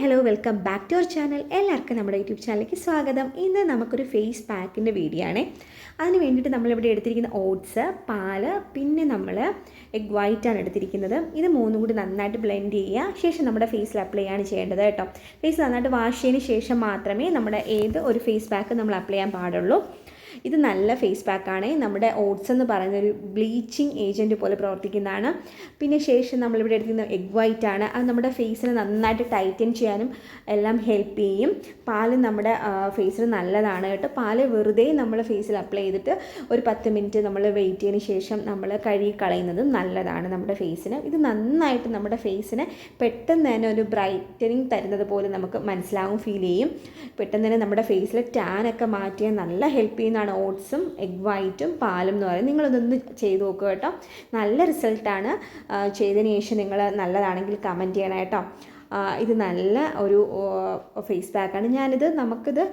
Hello welcome back to our channel. എല്ലാവർക്കും നമ്മുടെ YouTube ചാനലിലേക്ക് സ്വാഗതം. ഇന്ന് നമുക്കൊരു ഫേസ് പാക്കിൻ്റെ വീഡിയോ ആണ്. അതിന് വേണ്ടിയിട്ട് നമ്മളിവിടെ എടുത്തിരിക്കുന്ന ഓട്സ്, പാല്, പിന്നെ നമ്മൾ എഗ് വൈറ്റാണ് എടുത്തിരിക്കുന്നത്. ഇത് മൂന്നും കൂടി നന്നായിട്ട് ബ്ലെൻഡ് ചെയ്യുക. ശേഷം നമ്മുടെ ഫേസിൽ അപ്ലൈ ചെയ്യാണ് ചെയ്യേണ്ടത് കേട്ടോ. ഫേസ് നന്നായിട്ട് വാഷ് ചെയ്തതിന് ശേഷം മാത്രമേ നമ്മുടെ ഏത് ഒരു ഫേസ് പാക്ക് നമ്മൾ അപ്ലൈ ചെയ്യാൻ പാടുള്ളൂ. ഇത് നല്ല ഫേസ് പാക്കാണ്. നമ്മുടെ ഓട്സ് എന്ന് പറയുന്നൊരു ബ്ലീച്ചിങ് ഏജൻറ്റ് പോലെ പ്രവർത്തിക്കുന്നതാണ്. പിന്നെ ശേഷം നമ്മളിവിടെ എടുക്കുന്ന എഗ് വൈറ്റ് ആണ്. അത് നമ്മുടെ ഫേസിനെ നന്നായിട്ട് ടൈറ്റൻ ചെയ്യാനും എല്ലാം ഹെൽപ്പ് ചെയ്യും. പാല് നമ്മുടെ ഫേസിന് നല്ലതാണ് കേട്ടോ. പാല് വെറുതെ നമ്മൾ ഫേസിൽ അപ്ലൈ ചെയ്തിട്ട് ഒരു 10 മിനിറ്റ് നമ്മൾ വെയിറ്റ് ചെയ്തതിന് ശേഷം നമ്മൾ കഴുകി കളയുന്നതും നല്ലതാണ് നമ്മുടെ ഫേസിന്. ഇത് നന്നായിട്ട് നമ്മുടെ ഫേസിനെ പെട്ടെന്ന് തന്നെ ഒരു ബ്രൈറ്റനിങ് തരുന്നത് പോലെ നമുക്ക് മനസ്സിലാവും, ഫീൽ ചെയ്യും. പെട്ടെന്ന് തന്നെ നമ്മുടെ ഫേസിൽ ടാനൊക്കെ മാറ്റിയാൽ നല്ല ഹെൽപ്പ് ചെയ്യുന്നതാണ് ഓട്സും എഗ് വൈറ്റും പാലും എന്ന് പറയുന്നത്. നിങ്ങളതൊന്ന് ചെയ്ത് നോക്കുക കേട്ടോ. നല്ല റിസൾട്ടാണ്. ചെയ്തതിന് ശേഷം നിങ്ങൾ നല്ലതാണെങ്കിൽ കമൻറ്റ് ചെയ്യണം കേട്ടോ. ഇത് നല്ല ഒരു ഫേസ് പാക്കാണ്. നമുക്കിത്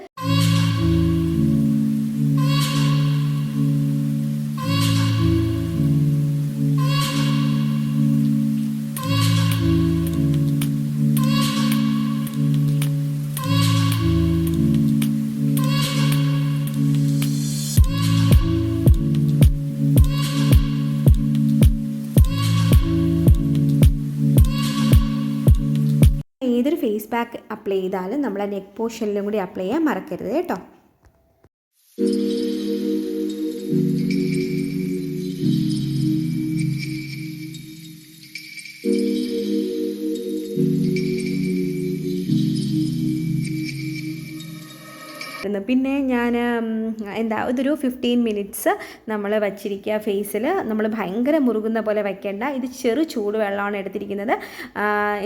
ഏതൊരു ഫേസ് പാക്ക് അപ്ലൈ ചെയ്താലും നമ്മൾ നെക്ക് പോർഷനിലും കൂടി അപ്ലൈ ചെയ്യാൻ മറക്കരുത് കേട്ടോ. പിന്നെ ഞാൻ ഇതൊരു 15 മിനിറ്റ്സ് നമ്മൾ വച്ചിരിക്കുക ഫേസിൽ. നമ്മൾ ഭയങ്കര മുറുകുന്ന പോലെ വയ്ക്കേണ്ട. ഇത് ചെറു ചൂടുവെള്ളമാണ് എടുത്തിരിക്കുന്നത്.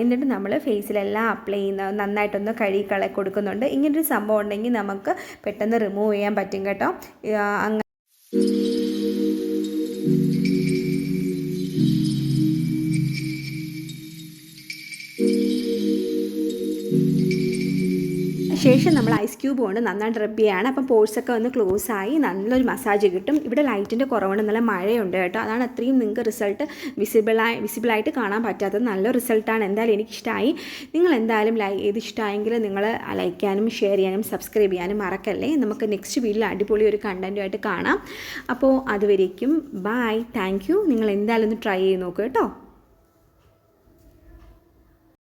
എന്നിട്ട് നമ്മൾ ഫേസിലെല്ലാം അപ്ലൈ ചെയ്യുന്ന നന്നായിട്ടൊന്ന് കഴുകി കൊടുക്കുന്നുണ്ട്. ഇങ്ങനൊരു സംഭവം ഉണ്ടെങ്കിൽ നമുക്ക് പെട്ടെന്ന് റിമൂവ് ചെയ്യാൻ പറ്റും കേട്ടോ. ശേഷം നമ്മൾ ഐസ് ക്യൂബ് കൊണ്ട് നന്നായിട്ട് റബ്ബ് ചെയ്യുകയാണ്. അപ്പം പോഴ്സൊക്കെ ഒന്ന് ക്ലോസ് ആയി നല്ലൊരു മസാജ് കിട്ടും. ഇവിടെ ലൈറ്റിൻ്റെ കുറവുണ്ട്, നല്ല മഴയുണ്ട് കേട്ടോ. അതാണ് അത്രയും നിങ്ങൾക്ക് റിസൾട്ട് വിസിബിളായിട്ട് കാണാൻ പറ്റാത്തത്. നല്ല റിസൾട്ടാണ്. എന്തായാലും എനിക്കിഷ്ടമായി. നിങ്ങൾ എന്തായാലും ഇത് ഇഷ്ടമായെങ്കിൽ നിങ്ങൾ ലൈക്ക് ചെയ്യാനും ഷെയർ ചെയ്യാനും സബ്സ്ക്രൈബ് ചെയ്യാനും മറക്കല്ലേ. നമുക്ക് നെക്സ്റ്റ് വീഡിയോയിൽ അടിപൊളി ഒരു കണ്ടൻറ്റുമായിട്ട് കാണാം. അപ്പോൾ അതുവരേക്കും ബൈ, താങ്ക് യു. നിങ്ങൾ എന്തായാലും ഒന്ന് ട്രൈ ചെയ്ത് നോക്കൂ കേട്ടോ.